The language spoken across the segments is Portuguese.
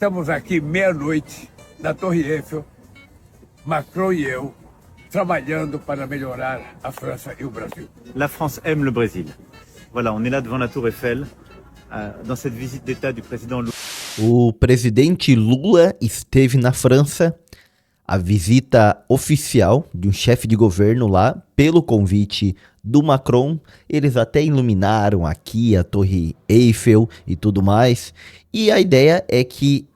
Estamos aqui meia-noite na Torre Eiffel, Macron e eu, trabalhando para melhorar a França e o Brasil. La France aime le Brésil. Voilà, on est là devant la Tour Eiffel, dans cette visite d'État du président Lula. O presidente Lula esteve na França, a visita oficial de um chefe de governo lá, pelo convite do Macron. Eles até iluminaram aqui a Torre Eiffel e tudo mais. E a ideia é que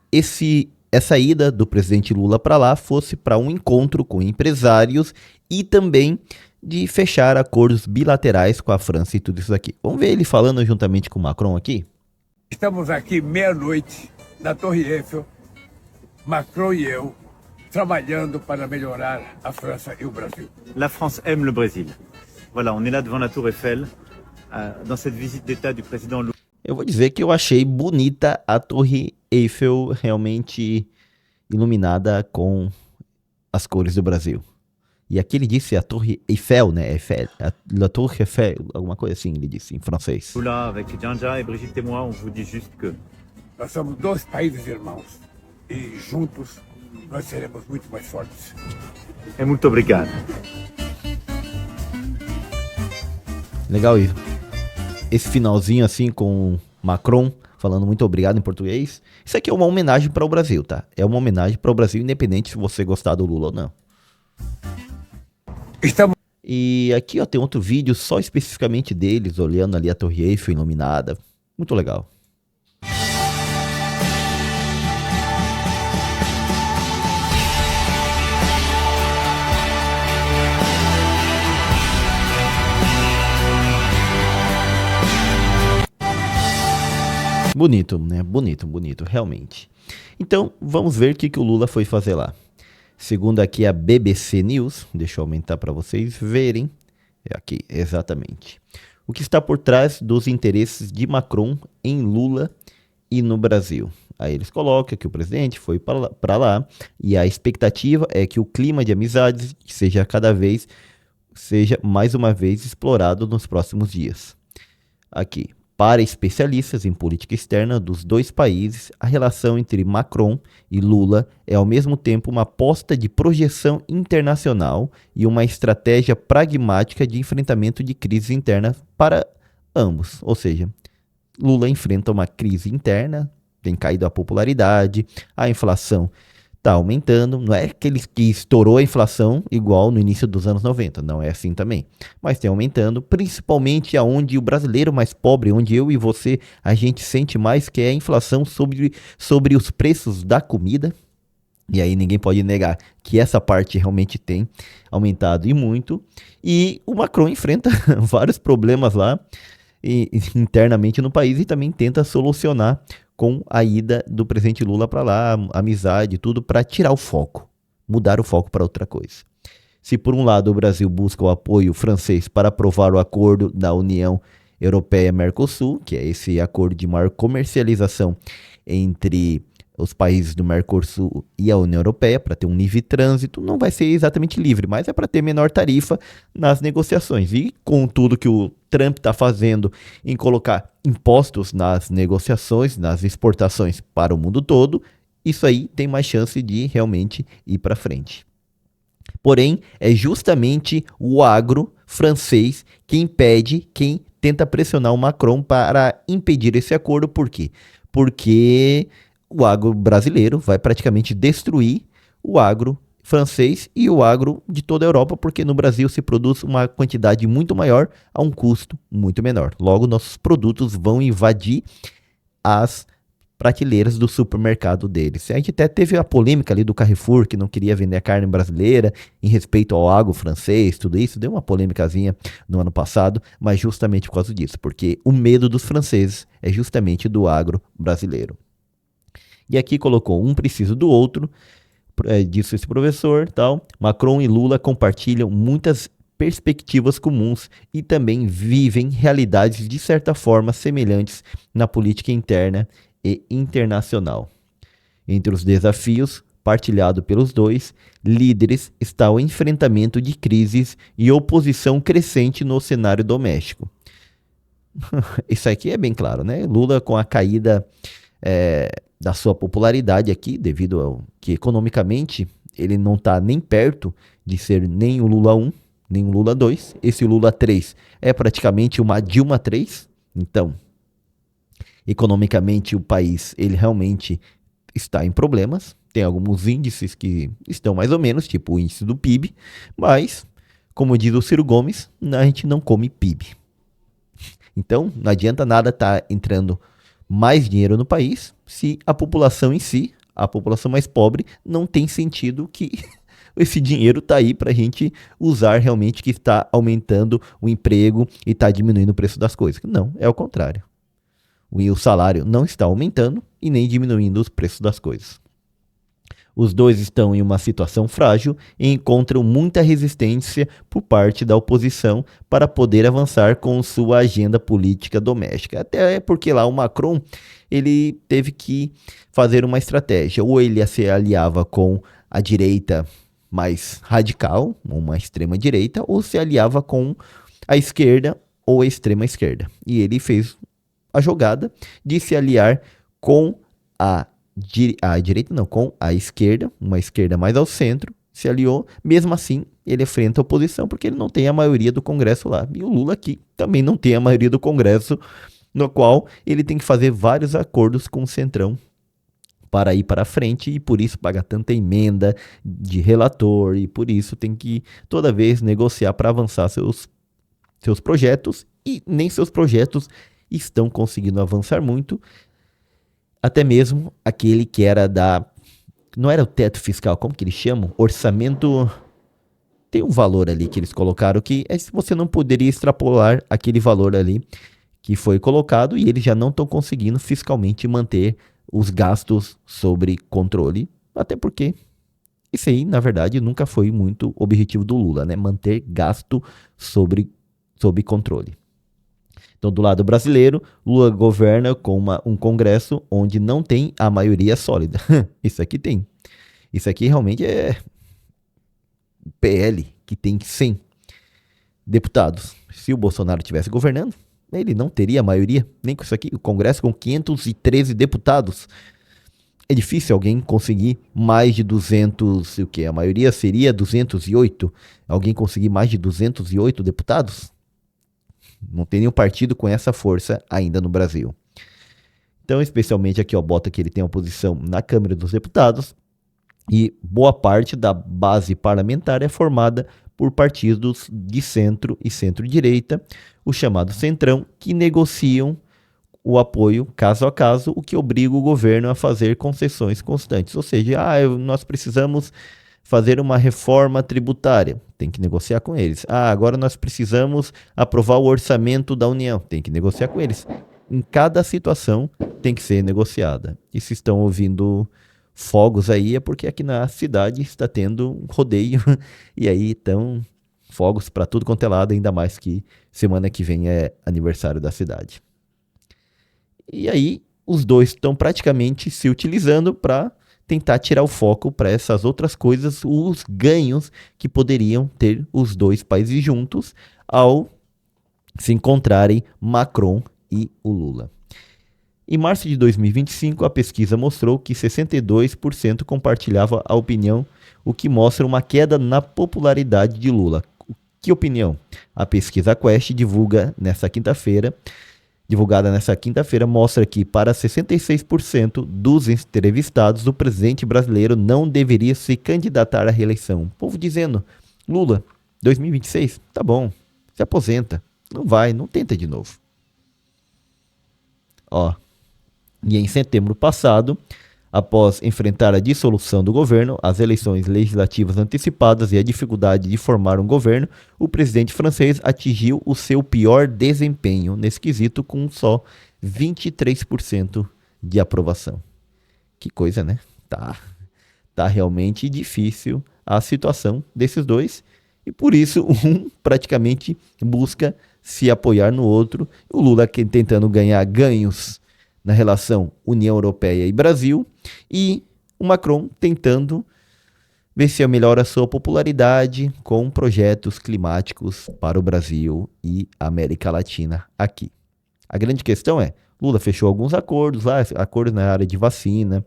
essa ida do presidente Lula para lá fosse para um encontro com empresários e também de fechar acordos bilaterais com a França e tudo isso aqui. Vamos ver ele falando juntamente com o Macron aqui? Estamos aqui meia-noite na Torre Eiffel, Macron e eu, trabalhando para melhorar a França e o Brasil. La France aime le Brésil. Voilà, on est là devant la Tour Eiffel, dans cette visite d'État du président Lula. Eu vou dizer que eu achei bonita a Torre Eiffel, realmente iluminada com as cores do Brasil. E aqui ele disse a Torre Eiffel, né? Eiffel, la Tour Eiffel, alguma coisa assim ele disse em francês. Lula, avec Janja et Brigitte et moi, on vous dit juste que... Nós somos dois países irmãos e juntos nós seremos muito mais fortes. É muito obrigado. Legal isso. Esse finalzinho assim com Macron falando muito obrigado em português. Isso aqui é uma homenagem para o Brasil, tá? É uma homenagem para o Brasil, independente se você gostar do Lula ou não. E aqui ó, tem outro vídeo só especificamente deles, olhando ali a Torre Eiffel iluminada. Muito legal. Bonito, né? Bonito, realmente. Então, vamos ver o que o Lula foi fazer lá. Segundo aqui a BBC News, deixa eu aumentar para vocês verem. É aqui, exatamente. O que está por trás dos interesses de Macron em Lula e no Brasil. Aí eles colocam que o presidente foi para lá e a expectativa é que o clima de amizades seja mais uma vez explorado nos próximos dias. Aqui. Para especialistas em política externa dos dois países, a relação entre Macron e Lula é ao mesmo tempo uma aposta de projeção internacional e uma estratégia pragmática de enfrentamento de crises internas para ambos. Ou seja, Lula enfrenta uma crise interna, tem caído a popularidade, a inflação está aumentando. Não é que estourou a inflação igual no início dos anos 90, não é assim também. Mas tem aumentando, principalmente aonde o brasileiro mais pobre, onde eu e você, a gente sente mais, que é a inflação sobre os preços da comida. E aí ninguém pode negar que essa parte realmente tem aumentado e muito. E o Macron enfrenta vários problemas lá internamente no país e também tenta solucionar com a ida do presidente Lula para lá, amizade, tudo para tirar o foco, mudar o foco para outra coisa. Se por um lado o Brasil busca o apoio francês para aprovar o acordo da União Europeia-Mercosul, que é esse acordo de maior comercialização entre os países do Mercosul e a União Europeia, para ter um livre trânsito, não vai ser exatamente livre, mas é para ter menor tarifa nas negociações. E com tudo que o Trump está fazendo em colocar impostos nas negociações, nas exportações para o mundo todo, isso aí tem mais chance de realmente ir para frente. Porém, é justamente o agro francês quem tenta pressionar o Macron para impedir esse acordo. Por quê? Porque o agro brasileiro vai praticamente destruir o agro francês e o agro de toda a Europa, porque no Brasil se produz uma quantidade muito maior a um custo muito menor. Logo, nossos produtos vão invadir as prateleiras do supermercado deles. A gente até teve a polêmica ali do Carrefour, que não queria vender a carne brasileira em respeito ao agro francês, tudo isso. Deu uma polêmicazinha no ano passado, mas justamente por causa disso, porque o medo dos franceses é justamente do agro brasileiro. E aqui colocou um preciso do outro, disse esse professor, tal. Macron e Lula compartilham muitas perspectivas comuns e também vivem realidades de certa forma semelhantes na política interna e internacional. Entre os desafios partilhado pelos dois líderes está o enfrentamento de crises e oposição crescente no cenário doméstico. Isso aqui é bem claro, né? Lula com a caída da sua popularidade aqui, devido ao que economicamente ele não está nem perto de ser nem o Lula 1, nem o Lula 2. Esse Lula 3 é praticamente uma Dilma 3. Então, economicamente o país ele realmente está em problemas. Tem alguns índices que estão mais ou menos, tipo o índice do PIB, mas, como diz o Ciro Gomes, a gente não come PIB. Então, não adianta nada estar entrando mais dinheiro no país se a população em si, a população mais pobre, não tem sentido que esse dinheiro está aí para a gente usar realmente, que está aumentando o emprego e está diminuindo o preço das coisas. Não, é o contrário. O salário não está aumentando e nem diminuindo os preços das coisas. Os dois estão em uma situação frágil e encontram muita resistência por parte da oposição para poder avançar com sua agenda política doméstica. Até porque lá o Macron ele teve que fazer uma estratégia. Ou ele se aliava com a direita mais radical, uma extrema direita, ou se aliava com a esquerda ou a extrema esquerda. E ele fez a jogada de se aliar com a direita, não, com a esquerda, uma esquerda mais ao centro, se aliou. Mesmo assim, ele enfrenta a oposição porque ele não tem a maioria do Congresso lá. E o Lula aqui também não tem a maioria do Congresso, no qual ele tem que fazer vários acordos com o Centrão para ir para frente, e por isso paga tanta emenda de relator, e por isso tem que toda vez negociar para avançar seus projetos, e nem seus projetos estão conseguindo avançar muito. Até mesmo aquele que era não era o teto fiscal, como que eles chamam? Orçamento. Tem um valor ali que eles colocaram que você não poderia extrapolar aquele valor ali que foi colocado, e eles já não estão conseguindo fiscalmente manter os gastos sob controle. Até porque isso aí, na verdade, nunca foi muito objetivo do Lula, né? Manter gasto sob controle. Então, do lado brasileiro, Lula governa com um Congresso onde não tem a maioria sólida. Isso aqui tem. Isso aqui realmente é PL, que tem 100 deputados. Se o Bolsonaro estivesse governando, ele não teria a maioria, nem com isso aqui. O Congresso com 513 deputados. É difícil alguém conseguir mais de 200, o quê? A maioria seria 208. Alguém conseguir mais de 208 deputados? Não tem nenhum partido com essa força ainda no Brasil. Então, especialmente aqui, ó, bota que ele tem oposição na Câmara dos Deputados, e boa parte da base parlamentar é formada por partidos de centro e centro-direita, o chamado Centrão, que negociam o apoio caso a caso, o que obriga o governo a fazer concessões constantes. Ou seja, nós precisamos fazer uma reforma tributária, tem que negociar com eles. Agora nós precisamos aprovar o orçamento da União, tem que negociar com eles. Em cada situação tem que ser negociada. E se estão ouvindo fogos aí, é porque aqui na cidade está tendo um rodeio, e aí estão fogos para tudo quanto é lado, ainda mais que semana que vem é aniversário da cidade. E aí os dois estão praticamente se utilizando para tentar tirar o foco para essas outras coisas, os ganhos que poderiam ter os dois países juntos ao se encontrarem Macron e o Lula. Em março de 2025, a pesquisa mostrou que 62% compartilhava a opinião, o que mostra uma queda na popularidade de Lula. Que opinião? A pesquisa Quest divulgada nessa quinta-feira, mostra que para 66% dos entrevistados, o presidente brasileiro não deveria se candidatar à reeleição. O povo dizendo, Lula, 2026, tá bom, se aposenta, não tenta de novo. E em setembro passado, após enfrentar a dissolução do governo, as eleições legislativas antecipadas e a dificuldade de formar um governo, o presidente francês atingiu o seu pior desempenho nesse quesito, com só 23% de aprovação. Que coisa, né? Tá realmente difícil a situação desses dois, e por isso um praticamente busca se apoiar no outro. O Lula tentando ganhar ganhos na relação União Europeia e Brasil, e o Macron tentando ver se melhora a sua popularidade com projetos climáticos para o Brasil e América Latina aqui. A grande questão é, Lula fechou alguns acordos lá, acordos na área de vacina,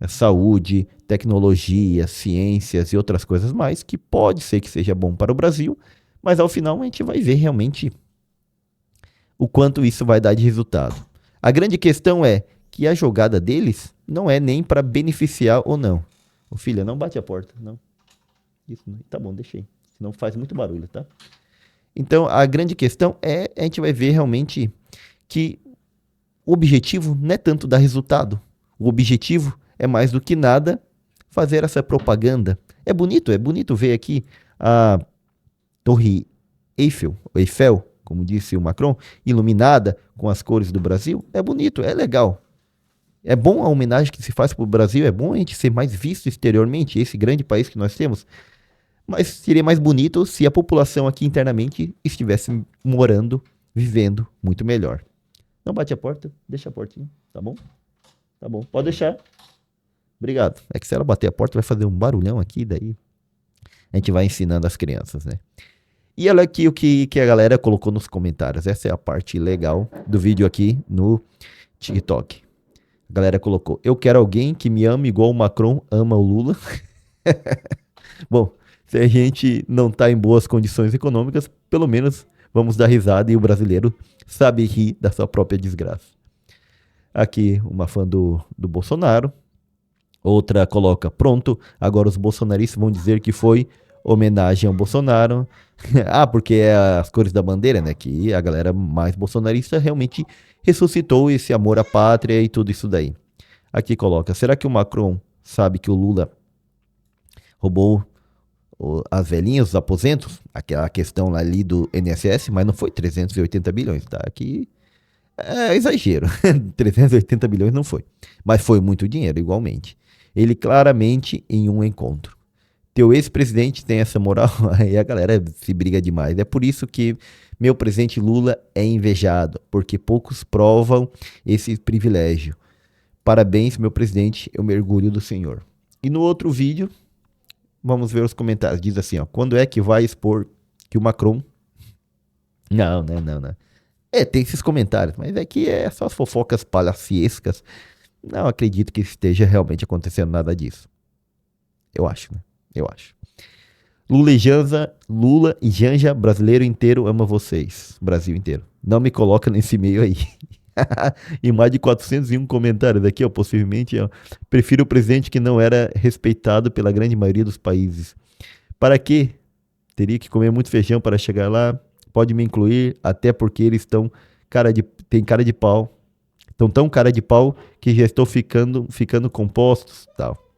saúde, tecnologia, ciências e outras coisas mais, que pode ser que seja bom para o Brasil, mas ao final a gente vai ver realmente o quanto isso vai dar de resultado. A grande questão é que a jogada deles não é nem para beneficiar ou não. Ô filha, não bate a porta, não. Isso, não. Tá bom, deixei. Senão faz muito barulho, tá? Então, a grande questão é, a gente vai ver realmente que o objetivo não é tanto dar resultado. O objetivo é mais do que nada fazer essa propaganda. É bonito ver aqui a Torre Eiffel, como disse o Macron, iluminada com as cores do Brasil. É bonito, é legal. É bom a homenagem que se faz para o Brasil, é bom a gente ser mais visto exteriormente, esse grande país que nós temos. Mas seria mais bonito se a população aqui internamente estivesse morando, vivendo muito melhor. Não bate a porta, deixa a portinha, tá bom? Tá bom, pode deixar. Obrigado. É que se ela bater a porta vai fazer um barulhão aqui, daí a gente vai ensinando as crianças, né? E olha aqui o que a galera colocou nos comentários. Essa é a parte legal do vídeo aqui no TikTok. A galera colocou: eu quero alguém que me ame igual o Macron ama o Lula. Bom, se a gente não tá em boas condições econômicas, pelo menos vamos dar risada e o brasileiro sabe rir da sua própria desgraça. Aqui uma fã do Bolsonaro. Outra coloca: pronto, agora os bolsonaristas vão dizer que foi homenagem ao Bolsonaro. Porque é as cores da bandeira, né? Que a galera mais bolsonarista realmente ressuscitou esse amor à pátria e tudo isso daí. Aqui coloca: será que o Macron sabe que o Lula roubou as velhinhas, os aposentos? Aquela questão ali do INSS, mas não foi 380 bilhões, tá? Aqui é exagero. 380 bilhões não foi. Mas foi muito dinheiro, igualmente. Ele claramente em um encontro. Teu ex-presidente tem essa moral, aí a galera se briga demais. É por isso que meu presidente Lula é invejado, porque poucos provam esse privilégio. Parabéns, meu presidente, eu me orgulho do senhor. E no outro vídeo, vamos ver os comentários. Diz assim, ó: quando é que vai expor que o Macron... Não. Tem esses comentários, mas é que é só as fofocas palaciescas. Não acredito que esteja realmente acontecendo nada disso. Eu acho, né? Eu acho. Lula e Janja, brasileiro inteiro ama vocês. Brasil inteiro. Não me coloca nesse meio aí. E mais de 401 comentários aqui, ó, possivelmente, ó. Prefiro o presidente que não era respeitado pela grande maioria dos países. Para quê? Teria que comer muito feijão para chegar lá. Pode me incluir, até porque eles tem cara de pau. Estão tão cara de pau que já estou ficando compostos, tal.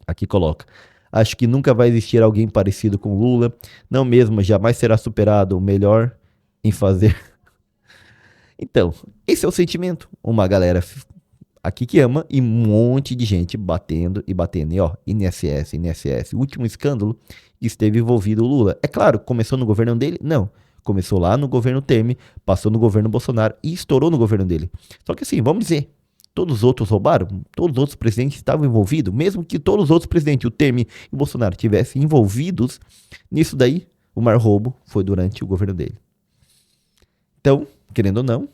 Aqui coloca: acho que nunca vai existir alguém parecido com Lula. Não mesmo, jamais será superado. O melhor em fazer. Então, esse é o sentimento. Uma galera aqui que ama e um monte de gente batendo e batendo. E ó, INSS. O último escândalo que esteve envolvido o Lula. É claro, começou no governo dele? Não. Começou lá no governo Temer, passou no governo Bolsonaro e estourou no governo dele. Só que assim, vamos dizer, todos os outros roubaram, todos os outros presidentes estavam envolvidos, mesmo que todos os outros presidentes, o Temer e o Bolsonaro, tivessem envolvidos nisso daí, o maior roubo foi durante o governo dele. Então, querendo ou não,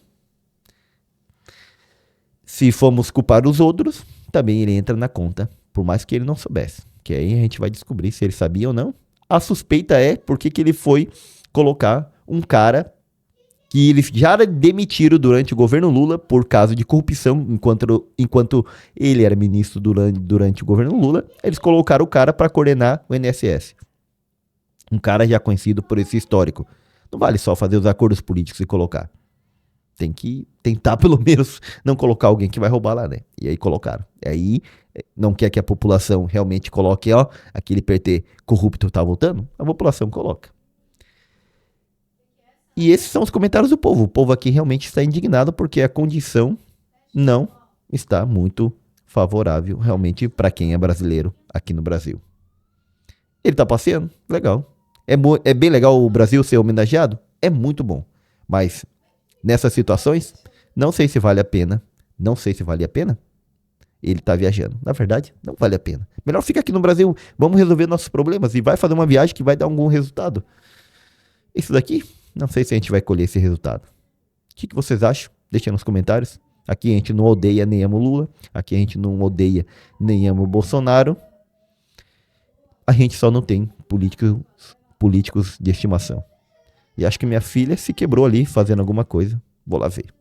se formos culpar os outros, também ele entra na conta, por mais que ele não soubesse. Que aí a gente vai descobrir se ele sabia ou não. A suspeita é porque que ele foi colocar um cara que eles já demitiram durante o governo Lula por caso de corrupção, enquanto ele era ministro durante o governo Lula, eles colocaram o cara para coordenar o INSS. Um cara já conhecido por esse histórico. Não vale só fazer os acordos políticos e colocar. Tem que tentar pelo menos não colocar alguém que vai roubar lá, né? E aí colocaram. E aí não quer que a população realmente coloque, ó, aquele PT corrupto tá voltando? A população coloca. E esses são os comentários do povo. O povo aqui realmente está indignado porque a condição não está muito favorável realmente para quem é brasileiro aqui no Brasil. Ele está passeando, legal. É bem legal o Brasil ser homenageado? É muito bom. Mas nessas situações, não sei se vale a pena. Não sei se vale a pena. Ele está viajando. Na verdade, não vale a pena. Melhor fica aqui no Brasil. Vamos resolver nossos problemas e vai fazer uma viagem que vai dar algum resultado. Isso daqui... não sei se a gente vai colher esse resultado. O que vocês acham? Deixem nos comentários. Aqui a gente não odeia nem ama o Lula. Aqui a gente não odeia nem ama o Bolsonaro. A gente só não tem políticos de estimação. E acho que minha filha se quebrou ali fazendo alguma coisa. Vou lá ver.